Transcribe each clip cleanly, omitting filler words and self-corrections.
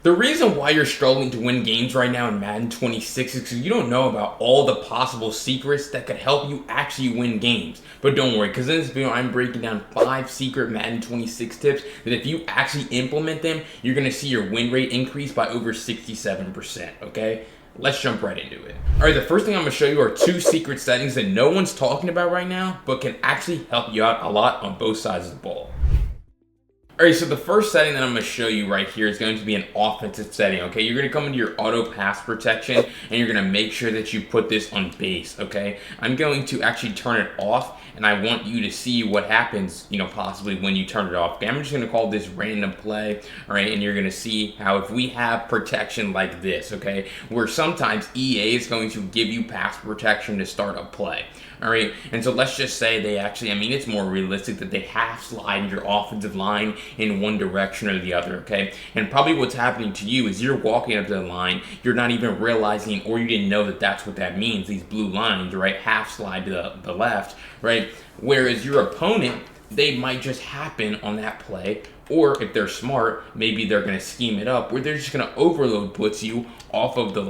The reason why you're struggling to win games right now in Madden 26 is because you don't know about all the possible secrets that could help you actually win games. But don't worry, because in this video I'm breaking down 5 secret Madden 26 tips that if you actually implement them, you're going to see your win rate increase by over 67%, okay? Let's jump right into it. Alright, the first thing I'm going to show you are 2 secret settings that no one's talking about right now, but can actually help you out a lot on both sides of the ball. Alright, so the first setting that I'm going to show you right here is going to be an offensive setting, okay? You're going to come into your auto pass protection, and you're going to make sure that you put this on base, okay? I'm going to actually turn it off, and I want you to see what happens, possibly when you turn it off. Okay, I'm just going to call this random play, alright? And you're going to see how if we have protection like this, okay? Where sometimes EA is going to give you pass protection to start a play. Alright, and so let's just say they actually, it's more realistic that they half slide your offensive line in one direction or the other, okay? And probably what's happening to you is you're walking up to the line, you're not even realizing, or you didn't know that that's what that means, these blue lines, right? Half slide to the left, right? Whereas your opponent, they might just happen on that play, or if they're smart, maybe they're going to scheme it up where they're just going to overload blitz you off of the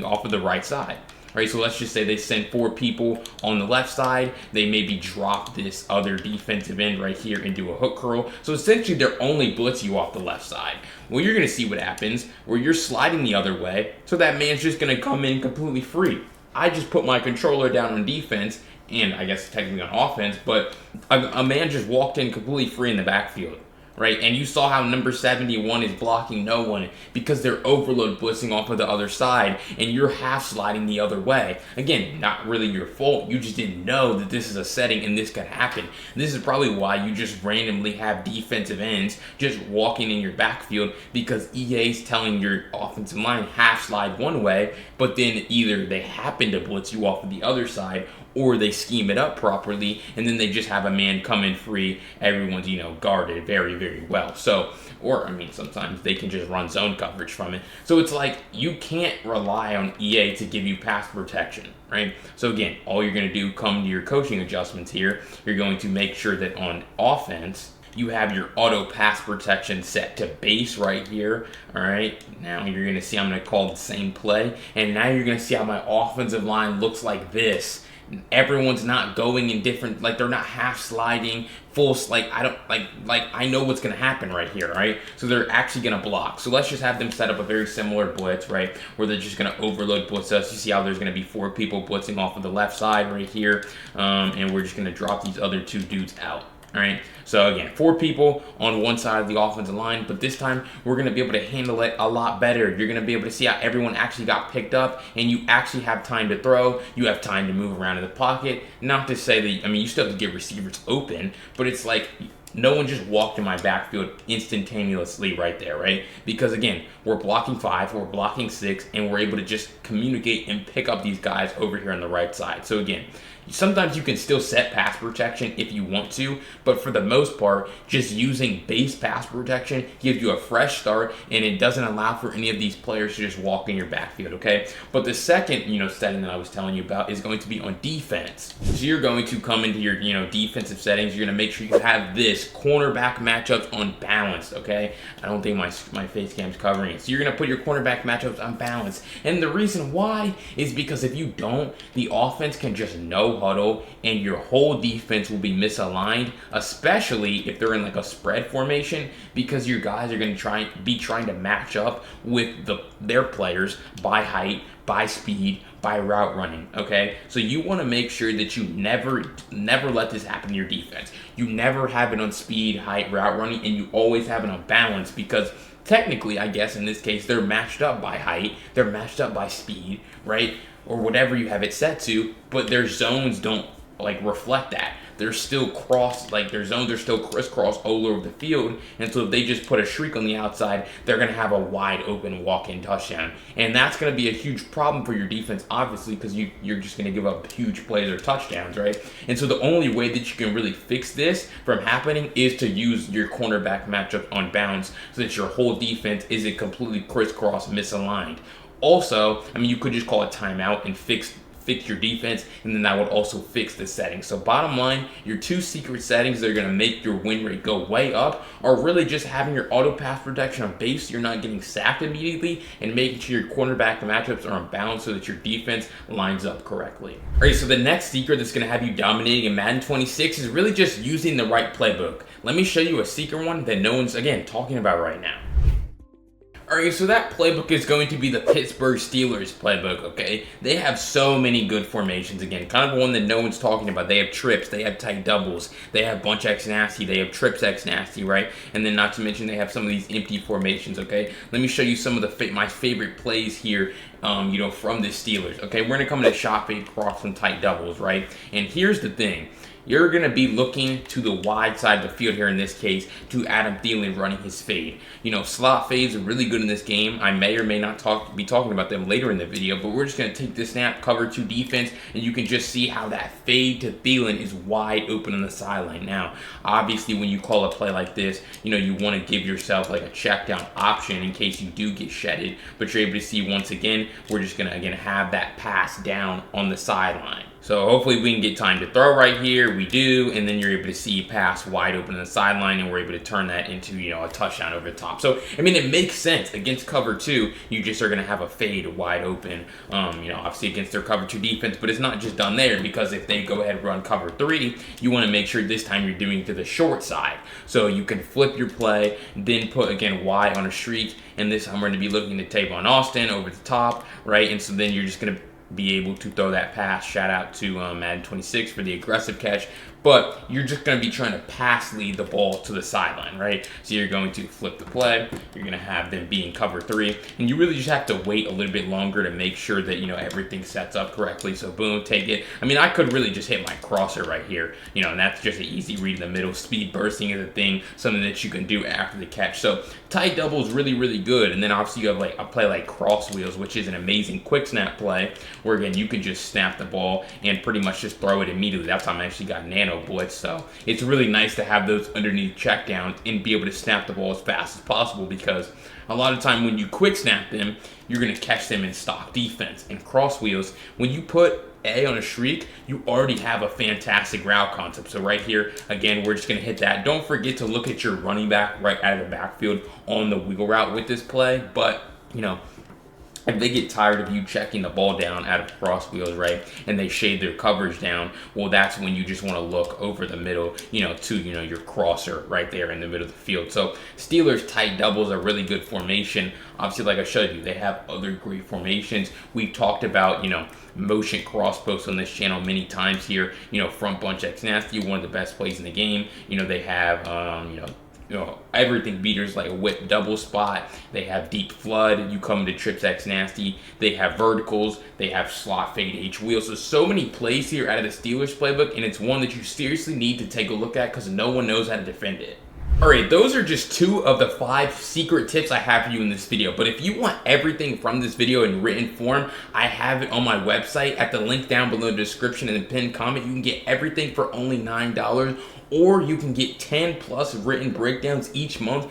off of the right side. Right, so let's just say they send 4 people on the left side. They maybe drop this other defensive end right here into a hook curl. So essentially, they're only blitz you off the left side. Well, you're going to see what happens where you're sliding the other way. So that man's just going to come in completely free. I just put my controller down on defense, and I guess technically on offense, but a man just walked in completely free in the backfield. Right, and you saw how number 71 is blocking no one because they're overload blitzing off of the other side, and you're half sliding the other way. Again, not really your fault. You just didn't know that this is a setting and this could happen. This is probably why you just randomly have defensive ends just walking in your backfield because EA's telling your offensive line half slide one way, but then either they happen to blitz you off of the other side, or they scheme it up properly, and then they just have a man come in free. Everyone's, guarded very, very well. So, or, sometimes they can just run zone coverage from it. So it's like, you can't rely on EA to give you pass protection, right? So again, all you're going to do, come to your coaching adjustments here, you're going to make sure that on offense, you have your auto pass protection set to base right here. All right, now you're going to see I'm going to call the same play, and now you're going to see how my offensive line looks like this. Everyone's not going in different, they're not half sliding full, I know what's going to happen right here, right? So they're actually going to block. So let's just have them set up a very similar blitz, right? Where they're just going to overload blitz us. You see how there's going to be 4 people blitzing off of the left side right here. And we're just going to drop these other 2 dudes out. All right, so again, 4 people on one side of the offensive line, but this time we're going to be able to handle it a lot better. You're going to be able to see how everyone actually got picked up, and you actually have time to throw. You have time to move around in the pocket. Not to say that, you still have to get receivers open, but it's like no one just walked in my backfield instantaneously right there, right? Because again, we're blocking 5, we're blocking 6, and we're able to just communicate and pick up these guys over here on the right side. So again, sometimes you can still set pass protection if you want to, but for the most part, just using base pass protection gives you a fresh start, and it doesn't allow for any of these players to just walk in your backfield, okay? But the second, setting that I was telling you about is going to be on defense. So you're going to come into your, defensive settings. You're going to make sure you have this cornerback matchups on balance, okay? I don't think my face cam's covering it. So you're going to put your cornerback matchups on balance. And the reason why is because if you don't, the offense can just no huddle and your whole defense will be misaligned, especially if they're in a spread formation, because your guys are going to be trying to match up with their players by height, by speed, by route running, okay? So you want to make sure that you never let this happen to your defense. You never have it on speed, height, route running, and you always have it on balance, because technically, I guess in this case, they're matched up by height, they're matched up by speed, right? Or whatever you have it set to, but their zones don't reflect that. They're still their zones are still crisscross all over the field, and so if they just put a shriek on the outside, they're going to have a wide open walk-in touchdown, and that's going to be a huge problem for your defense, obviously, because you're just going to give up huge plays or touchdowns, right? And so the only way that you can really fix this from happening is to use your cornerback matchup on bounds so that your whole defense isn't completely crisscross misaligned. Also, you could just call a timeout and fix fix your defense, and then that would also fix the settings. So bottom line, your two secret settings that are going to make your win rate go way up are really just having your auto pass protection on base so you're not getting sacked immediately, and making sure your cornerback matchups are on balance so that your defense lines up correctly. Alright, so the next secret that's going to have you dominating in Madden 26 is really just using the right playbook. Let me show you a secret one that no one's, again, talking about right now. Alright, so that playbook is going to be the Pittsburgh Steelers playbook, okay? They have so many good formations, again, kind of one that no one's talking about. They have trips, they have tight doubles, they have bunch X nasty, they have trips X nasty, right? And then not to mention they have some of these empty formations, okay? Let me show you some of my favorite plays here, from the Steelers, okay? We're going to come into shot fade, cross, and tight doubles, right? And here's the thing. You're going to be looking to the wide side of the field here in this case to Adam Thielen running his fade. Slot fades are really good in this game. I may or may not be talking about them later in the video, but we're just going to take this snap, cover 2 defense, and you can just see how that fade to Thielen is wide open on the sideline. Now, obviously, when you call a play like this, you want to give yourself like a check down option in case you do get shedded, but you're able to see once again, we're just going to, again, have that pass down on the sideline. So hopefully we can get time to throw right here. We do, and then you're able to see pass wide open on the sideline, and we're able to turn that into, a touchdown over the top. So, it makes sense. Against cover 2, you just are going to have a fade wide open, obviously against their cover 2 defense, but it's not just done there, because if they go ahead and run cover 3, you want to make sure this time you're doing to the short side. So you can flip your play, then put, again, Y on a streak, and this time we're going to be looking to Tavon Austin over the top, right? And so then you're just going to be able to throw that pass. Shout out to Madden 26 for the aggressive catch. But you're just going to be trying to pass lead the ball to the sideline, right? So you're going to flip the play. You're going to have them be in cover 3. And you really just have to wait a little bit longer to make sure that, everything sets up correctly. So boom, take it. I could really just hit my crosser right here, and that's just an easy read in the middle. Speed bursting is a thing, something that you can do after the catch. So tight double is really, really good. And then obviously you have like a play like cross wheels, which is an amazing quick snap play where, again, you can just snap the ball and pretty much just throw it immediately. That time I actually got nano blitz, so it's really nice to have those underneath checkdowns and be able to snap the ball as fast as possible, because a lot of time when you quick snap them, you're going to catch them in stock defense. And cross wheels, when you put A on a shriek, you already have a fantastic route concept. So right here, again, we're just going to hit that. Don't forget to look at your running back right out of the backfield on the wheel route with this play, but if they get tired of you checking the ball down out of cross wheels, right, and they shade their coverage down, well, that's when you just want to look over the middle, to, your crosser right there in the middle of the field. So Steelers tight doubles are really good formation. Obviously, like I showed you, they have other great formations. We've talked about, motion cross posts on this channel many times here. Front bunch X nasty, one of the best plays in the game. They have, everything beaters like a whip double spot. They have deep flood. You come to trips X nasty. They have verticals. They have slot fade H wheel. So many plays here out of the Steelers playbook, and it's one that you seriously need to take a look at because no one knows how to defend it. Alright, those are just 2 of the 5 secret tips I have for you in this video. But if you want everything from this video in written form, I have it on my website at the link down below the description and the pinned comment. You can get everything for only $9. Or you can get 10 plus written breakdowns each month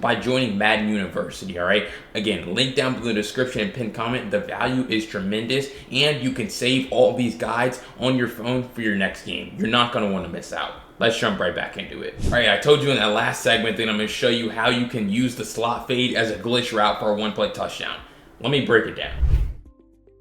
by joining Madden University, all right? Again, link down below the description and pinned comment. The value is tremendous, and you can save all of these guides on your phone for your next game. You're not going to want to miss out. Let's jump right back into it. All right, I told you in that last segment that I'm going to show you how you can use the slot fade as a glitch route for a one-play touchdown. Let me break it down.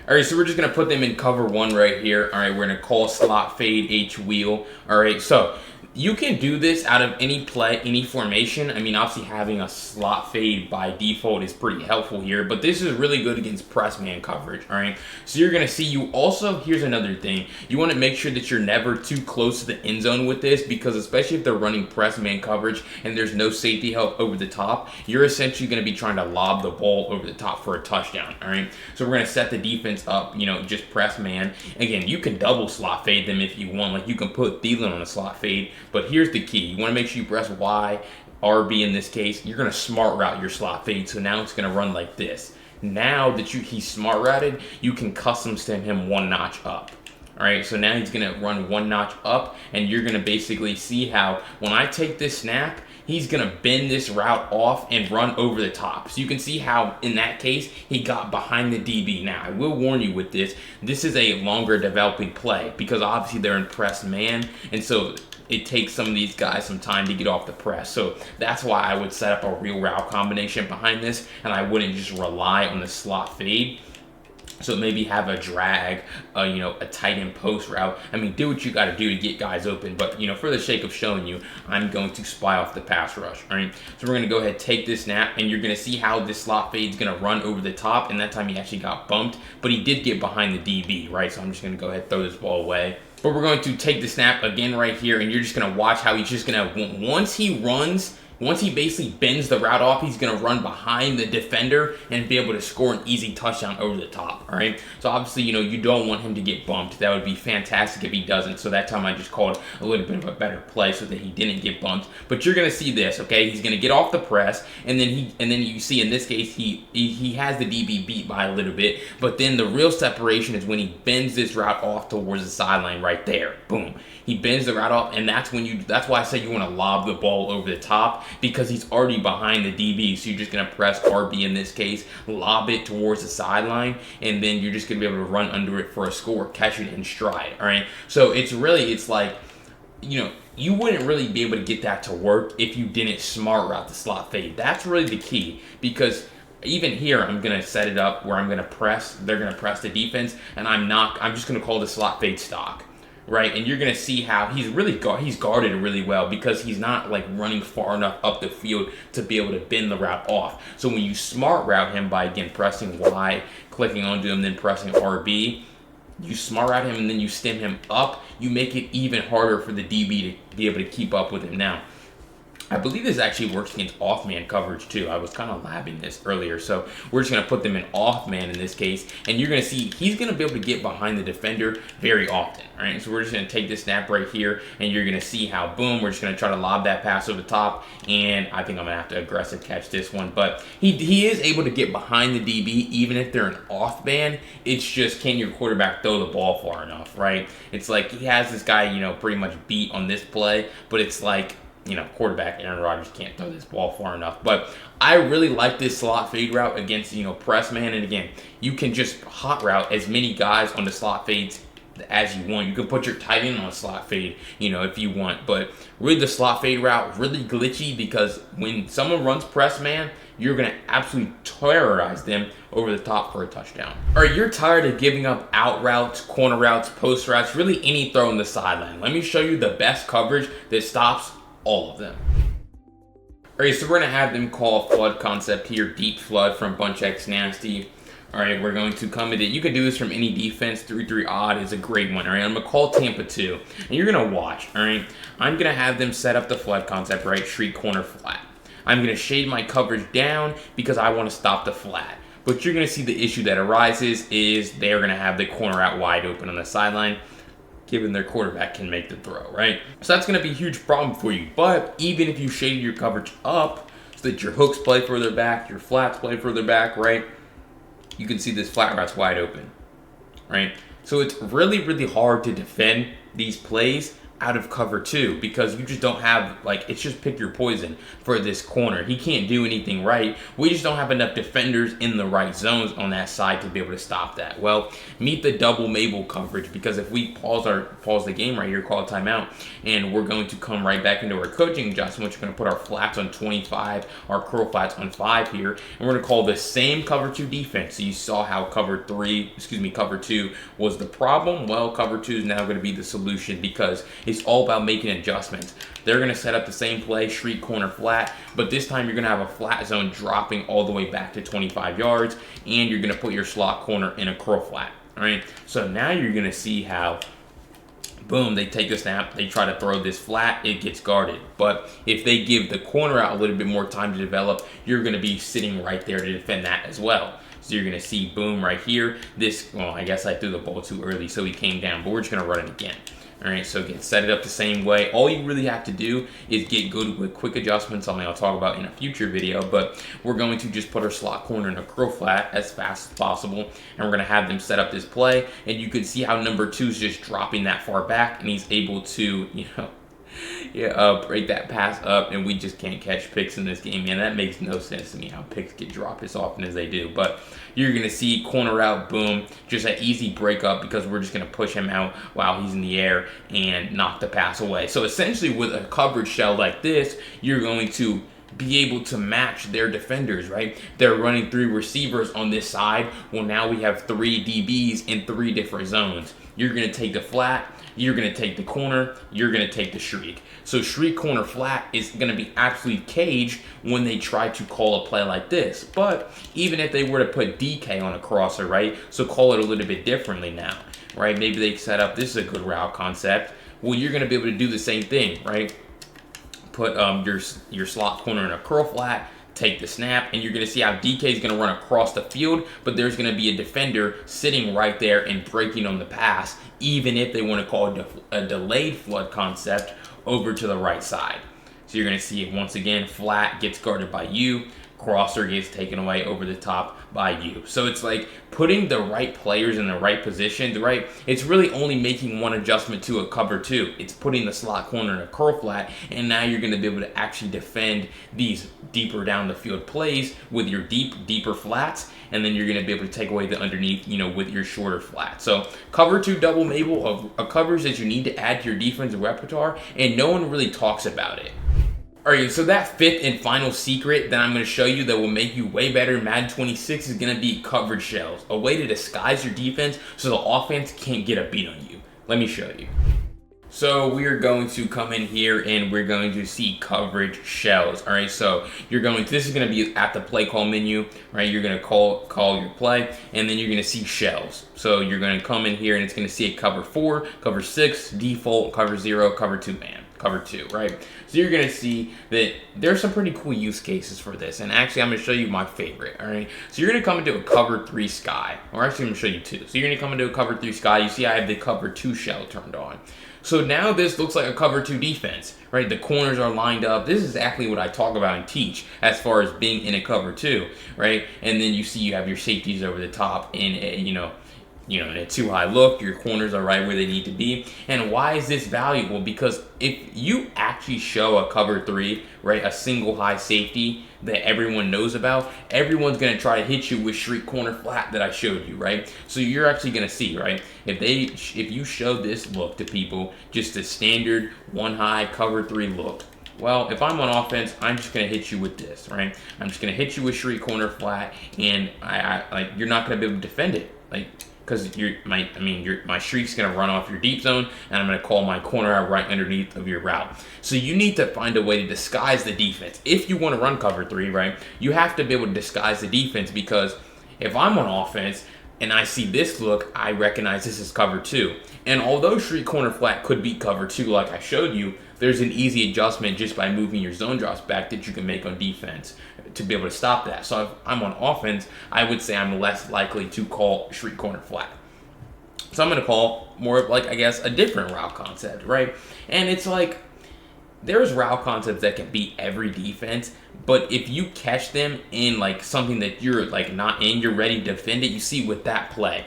All right, so we're just going to put them in cover 1 right here. All right, we're going to call slot fade H wheel. All right, so you can do this out of any play, any formation. Obviously having a slot fade by default is pretty helpful here, but this is really good against press man coverage, all right? So you're going to see here's another thing. You want to make sure that you're never too close to the end zone with this, because especially if they're running press man coverage and there's no safety help over the top, you're essentially going to be trying to lob the ball over the top for a touchdown, all right? So we're going to set the defense up, just press man. Again, you can double slot fade them if you want. Like, you can put Thielen on a slot fade. But here's the key. You want to make sure you press Y, RB in this case. You're going to smart route your slot fade. So now it's going to run like this. Now that he's smart routed, you can custom stem him 1 notch up. All right, so now he's going to run 1 notch up, and you're going to basically see how when I take this snap, he's going to bend this route off and run over the top. So you can see how in that case he got behind the DB. Now I will warn you with this is a longer developing play because obviously they're in press man, and so it takes some of these guys some time to get off the press. So that's why I would set up a real route combination behind this, and I wouldn't just rely on the slot fade. So maybe have a drag, a tight end post route. I mean, do what you got to do to get guys open. But, for the sake of showing you, I'm going to spy off the pass rush. All right. So we're going to go ahead, take this snap, and you're going to see how this slot fade is going to run over the top. And that time he actually got bumped, but he did get behind the DB, right? So I'm just going to go ahead, throw this ball away. But we're going to take the snap again right here, and you're just going to watch how he's just going to, once he basically bends the route off, he's going to run behind the defender and be able to score an easy touchdown over the top, all right? So obviously, you don't want him to get bumped. That would be fantastic if he doesn't. So that time I just called a little bit of a better play so that he didn't get bumped. But you're going to see this, okay? He's going to get off the press, and then you see in this case, he has the DB beat by a little bit, but then the real separation is when he bends this route off towards the sideline right there. Boom. He bends the route off, and that's why I said you want to lob the ball over the top, because he's already behind the DB. So you're just going to press RB in this case, lob it towards the sideline, and then you're just going to be able to run under it for a score, catch it in stride, all right? So it's like, you wouldn't really be able to get that to work if you didn't smart route the slot fade. That's really the key, because even here, I'm going to set it up where I'm going to press, they're going to press the defense, and I'm just going to call the slot fade stock. Right, and you're gonna see how he's guarded really well because he's not like running far enough up the field to be able to bend the route off. So when you smart route him by again pressing Y, clicking onto him, then pressing RB, you smart route him and then you stem him up. You make it even harder for the DB to be able to keep up with him. Now, I believe this actually works against off-man coverage too. I was kind of labbing this earlier. So we're just going to put them in off-man in this case. And you're going to see he's going to be able to get behind the defender very often. All right, so we're just going to take this snap right here. And you're going to see how, boom, we're just going to try to lob that pass over the top. And I think I'm going to have to aggressive catch this one. But he is able to get behind the DB even if they're an off-man. It's just, can your quarterback throw the ball far enough, right? It's like he has this guy, pretty much beat on this play. But it's like, quarterback Aaron Rodgers can't throw this ball far enough. But I really like this slot fade route against, press man. And again, you can just hot route as many guys on the slot fades as you want. You can put your tight end on a slot fade, if you want. But really the slot fade route, really glitchy because when someone runs press man, you're going to absolutely terrorize them over the top for a touchdown. All right, you're tired of giving up out routes, corner routes, post routes, really any throw on the sideline. Let me show you the best coverage that stops all of them. All right, so we're going to have them call a flood concept here, deep flood from Bunch X Nasty. All right, we're going to come in it. You can do this from any defense. 3-3 odd is a great one. All right, I'm going to call Tampa 2, and you're going to watch. All right, I'm going to have them set up the flood concept, right? Street corner flat. I'm going to shade my coverage down because I want to stop the flat. But you're going to see the issue that arises is they're going to have the corner out wide open on the sideline, given their quarterback can make the throw, right? So that's going to be a huge problem for you. But even if you shade your coverage up so that your hooks play further back, your flats play further back, right? You can see this flat route's wide open, right? So it's really, really hard to defend these plays out of cover 2 because you just don't have, it's just pick your poison for this corner. He can't do anything right. We just don't have enough defenders in the right zones on that side to be able to stop that. Well, meet the double Mabel coverage, because if we pause the game right here, call a timeout, and we're going to come right back into our coaching adjustment, which we're going to put our flats on 25, our curl flats on 5 here, and we're going to call the same cover 2 defense. So you saw how cover 2 was the problem. Well, cover 2 is now going to be the solution because it's all about making adjustments. They're going to set up the same play, street corner flat, but this time you're going to have a flat zone dropping all the way back to 25 yards, and you're going to put your slot corner in a curl flat. All right, so now you're going to see how, boom, they take the snap, they try to throw this flat, it gets guarded. But if they give the corner out a little bit more time to develop, you're going to be sitting right there to defend that as well. So you're going to see, boom, right here. I guess I threw the ball too early, so he came down, but we're just going to run it again. All right, so again, set it up the same way. All you really have to do is get good with quick adjustments, something I'll talk about in a future video, but we're going to just put our slot corner in a curl flat as fast as possible, and we're going to have them set up this play, and you can see how number 2 is just dropping that far back, and he's able to, break that pass up, and we just can't catch picks in this game, man. That makes no sense to me how picks get dropped as often as they do. But you're going to see corner out, boom, just an easy break up because we're just going to push him out while he's in the air and knock the pass away. So essentially with a coverage shell like this, you're going to be able to match their defenders, right? They're running 3 receivers on this side. Well, now we have 3 DBs in 3 different zones. You're going to take the flat, you're going to take the corner, you're going to take the shriek. So shriek, corner, flat is going to be absolutely caged when they try to call a play like this. But even if they were to put DK on a crosser, right? So call it a little bit differently now, right? Maybe they set up, this is a good route concept. Well, you're going to be able to do the same thing, right? Put your slot corner in a curl flat, take the snap, and you're going to see how DK is going to run across the field, but there's going to be a defender sitting right there and breaking on the pass, even if they want to call a delayed flood concept over to the right side. So you're going to see, once again, flat gets guarded by you, crosser gets taken away over the top by you. So it's like putting the right players in the right position, right? It's really only making one adjustment to a cover 2. It's putting the slot corner in a curl flat, and now you're going to be able to actually defend these deeper down the field plays with your deeper flats, and then you're going to be able to take away the underneath, with your shorter flat. So cover 2 double Mabel of coverage that you need to add to your defensive repertoire, and no one really talks about it. Alright, so that 5th and final secret that I'm going to show you that will make you way better in Madden 26 is going to be coverage shells. A way to disguise your defense so the offense can't get a beat on you. Let me show you. So we are going to come in here and we're going to see coverage shells. Alright, so this is going to be at the play call menu, right? You're going to call your play, and then you're going to see shells. So you're going to come in here and it's going to see a cover 4, cover 6, default, cover 0, cover 2 man. Cover 2, right? So you're going to see that there's some pretty cool use cases for this, and actually I'm going to show you my favorite. All right, so you're going to come into a cover 3 sky, or actually I'm going to show you 2. So you're going to come into a cover 3 sky. You see I have the cover 2 shell turned on. So now this looks like a cover 2 defense, right? The corners are lined up. This is exactly what I talk about and teach as far as being in a cover 2, right? And then you see you have your safeties over the top, and in a too high look, your corners are right where they need to be. And why is this valuable? Because if you actually show a cover 3, right, a single high safety that everyone knows about, everyone's going to try to hit you with shriek, corner, flat that I showed you, right? So you're actually going to see, right, if you show this look to people, just a standard 1 high cover 3 look, well, if I'm on offense, I'm just going to hit you with this, right? I'm just going to hit you with shriek, corner, flat, and you're not going to be able to defend it, because my shriek's going to run off your deep zone, and I'm going to call my corner out right underneath of your route. So you need to find a way to disguise the defense. If you want to run cover 3, right, you have to be able to disguise the defense, because if I'm on offense and I see this look, I recognize this is cover 2. And although shriek, corner, flat could be cover 2 like I showed you, there's an easy adjustment just by moving your zone drops back that you can make on defense to be able to stop that. So if I'm on offense, I would say I'm less likely to call shriek, corner, flat. So I'm going to call more of a different route concept, right? And it's like, there's route concepts that can beat every defense, but if you catch them in something that you're not in, you're ready to defend it. You see with that play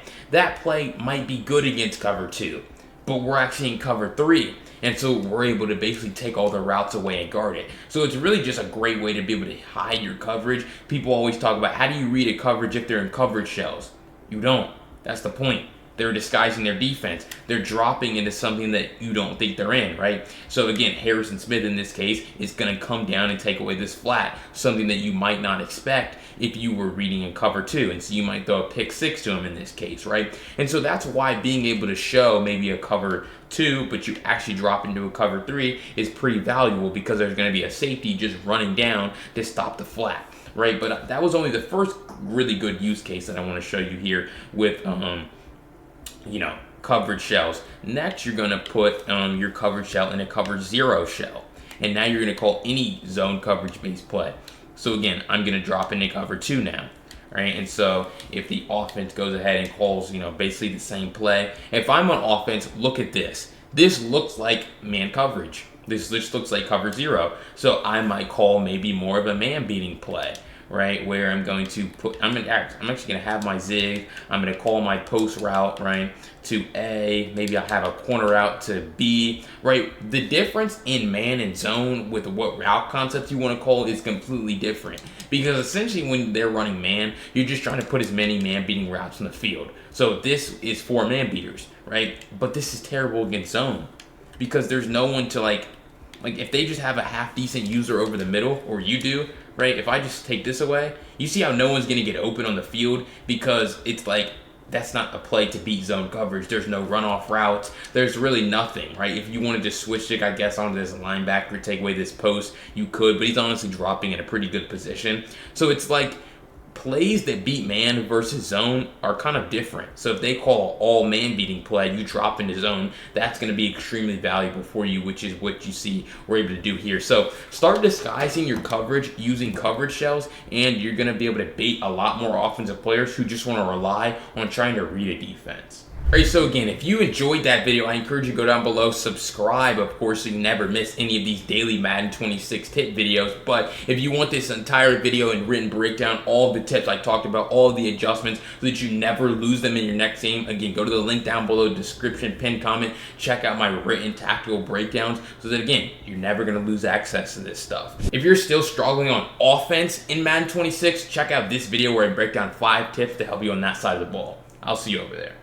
might be good against cover 2, but we're actually in cover 3. And so we're able to basically take all the routes away and guard it. So it's really just a great way to be able to hide your coverage. People always talk about, how do you read a coverage if they're in coverage shells? You don't. That's the point. They're disguising their defense. They're dropping into something that you don't think they're in, right? So again, Harrison Smith in this case is going to come down and take away this flat, something that you might not expect if you were reading in cover 2. And so you might throw a pick 6 to him in this case, right? And so that's why being able to show maybe a cover 2, but you actually drop into a cover 3 is pretty valuable, because there's going to be a safety just running down to stop the flat, right? But that was only the first really good use case that I want to show you here with coverage shells. Next, you're going to put your coverage shell in a cover 0 shell. And now you're going to call any zone coverage based play. So again, I'm going to drop into cover 2 now. Right? And so if the offense goes ahead and calls, basically the same play. If I'm on offense, look at this. This looks like man coverage. This looks like cover 0. So I might call maybe more of a man beating play. right? Where I'm actually gonna have my zig. I'm gonna call my post route, right, to A. Maybe I'll have a corner route to B, right? The difference in man and zone with what route concept you want to call is completely different. Because essentially when they're running man, you're just trying to put as many man-beating routes on the field. So this is 4 man-beaters, right? But this is terrible against zone. Because there's no one to like if they just have a half-decent user over the middle, or you do, right? If I just take this away, you see how no one's going to get open on the field because it's like, that's not a play to beat zone coverage. There's no runoff routes. There's really nothing, right? If you wanted to switch it, I guess, onto this linebacker, take away this post, you could, but he's honestly dropping in a pretty good position. So it's like, plays that beat man versus zone are kind of different. So if they call all man beating play, you drop into zone, that's going to be extremely valuable for you, which is what you see we're able to do here. So start disguising your coverage using coverage shells, and you're going to be able to bait a lot more offensive players who just want to rely on trying to read a defense. Alright, so again, if you enjoyed that video, I encourage you to go down below, subscribe, of course, so you never miss any of these daily Madden 26 tip videos. But if you want this entire video and written breakdown, all of the tips I talked about, all of the adjustments, so that you never lose them in your next game, again, go to the link down below, description, pinned comment, check out my written tactical breakdowns, so that, again, you're never going to lose access to this stuff. If you're still struggling on offense in Madden 26, check out this video where I break down 5 tips to help you on that side of the ball. I'll see you over there.